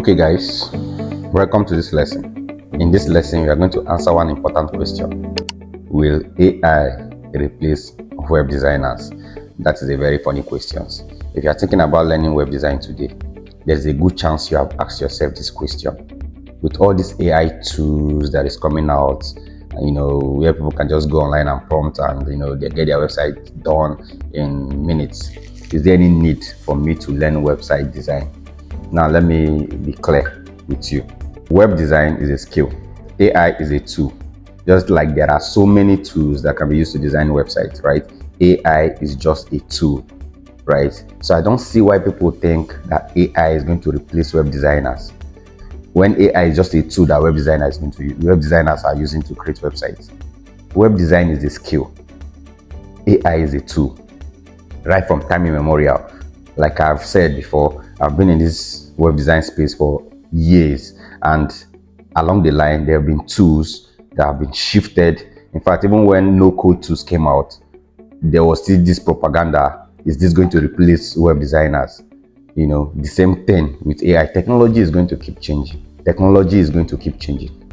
Okay guys, welcome to this lesson. In this lesson, we are going to answer one important question. Will AI replace web designers? That is a very funny question. If you are thinking about learning web design today, there's a good chance you have asked yourself this question. With all these AI tools that is coming out, where people can just go online and prompt and they get their website done in minutes, is there any need for me to learn website design? Now let me be clear with you. Web design is a skill. AI is a tool. Just like there are so many tools that can be used to design websites, right? AI is just a tool, right? So I don't see why people think that AI is going to replace web designers, when AI is just a tool that web designers are using to create websites. Web design is a skill. AI is a tool. Right from time immemorial, like I've said before, I've been in this web design space for years, and along the line there have been tools that have been shifted. In fact, even when no code tools came out, there was still this propaganda: is this going to replace web designers? The same thing with AI. Technology is going to keep changing.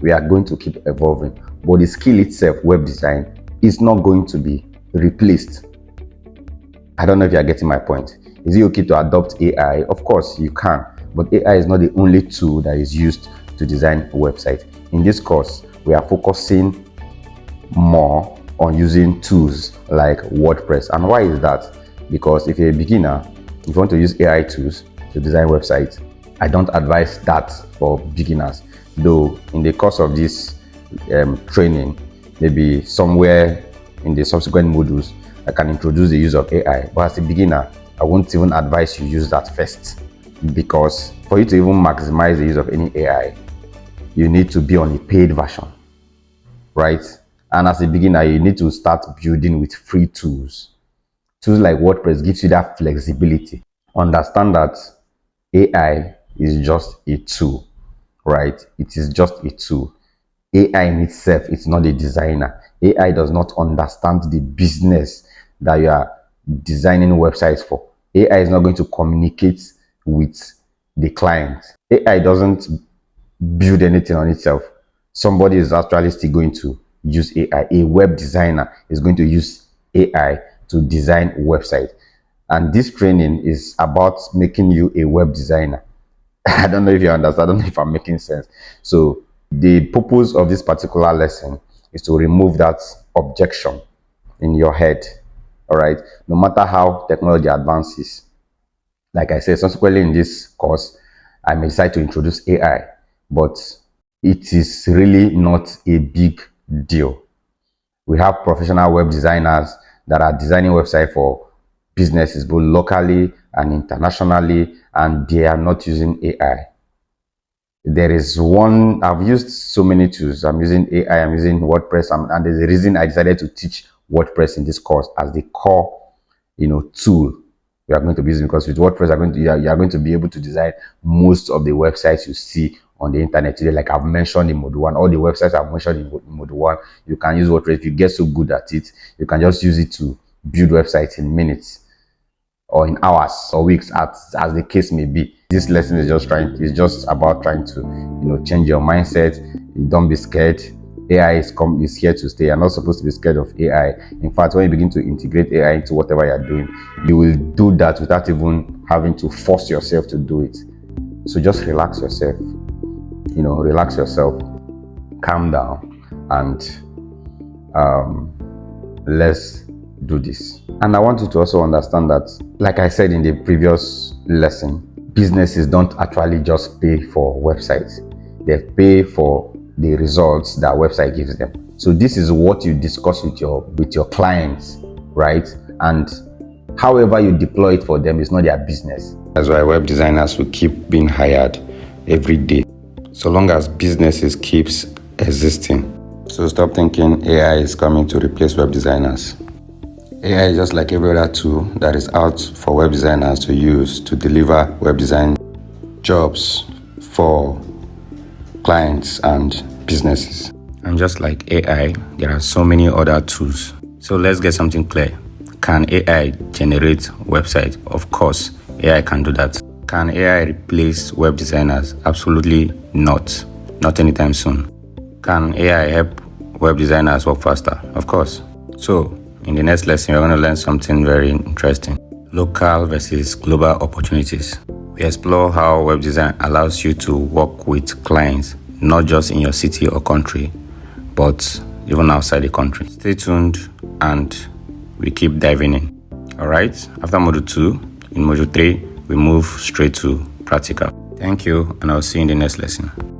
We are going to keep evolving, but the skill itself, web design, is not going to be replaced. I don't know if you are getting my point. Is it okay to adopt AI? Of course you can, but AI is not the only tool that is used to design a website. In this course, we are focusing more on using tools like WordPress. And why is that? Because if you're a beginner, if you want to use AI tools to design websites, I don't advise that for beginners. Though in the course of this training, maybe somewhere in the subsequent modules, I can introduce the use of AI. But as a beginner, I won't even advise you use that first, because for you to even maximize the use of any AI, you need to be on a paid version, right? And as a beginner, you need to start building with free tools. Tools like WordPress gives you that flexibility. Understand that AI is just a tool, right? It is just a tool. AI in itself is not a designer. AI does not understand the business that you are designing websites for. AI is not going to communicate with the client. AI doesn't build anything on itself. Somebody is actually still going to use AI. A web designer is going to use AI to design a website. And this training is about making you a web designer. I don't know if you understand. I don't know if I'm making sense. So the purpose of this particular lesson is to remove that objection in your head. All right. No matter how technology advances, like I said, subsequently in this course, I may decide to introduce AI, but it is really not a big deal. We have professional web designers that are designing websites for businesses, both locally and internationally, and they are not using AI. There is one, I've used so many tools. I'm using AI, I'm using WordPress, and there's a reason I decided to teach WordPress in this course as the core, tool you are going to be using, because with WordPress, you are going to be able to design most of the websites you see on the internet today. Like I've mentioned in Module 1, all the websites I've mentioned in Module 1, you can use WordPress. If you get so good at it, you can just use it to build websites in minutes or in hours or weeks, as the case may be. This lesson is just about trying to change your mindset. Don't be scared. AI is here to stay. You're not supposed to be scared of AI. In fact, when you begin to integrate AI into whatever you're doing, you will do that without even having to force yourself to do it. So just relax yourself. Relax yourself, calm down, and let's do this. And I want you to also understand that, like I said in the previous lesson, businesses don't actually just pay for websites. They pay for the results that website gives them. So this is what you discuss with your clients, right? And however you deploy it for them is not their business. That's why web designers will keep being hired every day, so long as businesses keeps existing. So stop thinking AI is coming to replace web designers. AI is just like every other tool that is out for web designers to use to deliver web design jobs for clients and businesses. And just like AI, there are so many other tools. So let's get something clear. Can AI generate websites? Of course, AI can do that. Can AI replace web designers? Absolutely not. Not anytime soon. Can AI help web designers work faster? Of course. So, in the next lesson, we're going to learn something very interesting. Local versus global opportunities. We explore how web design allows you to work with clients, not just in your city or country, but even outside the country. Stay tuned and we keep diving in. Alright, after module 2, in module 3, we move straight to practical. Thank you, and I'll see you in the next lesson.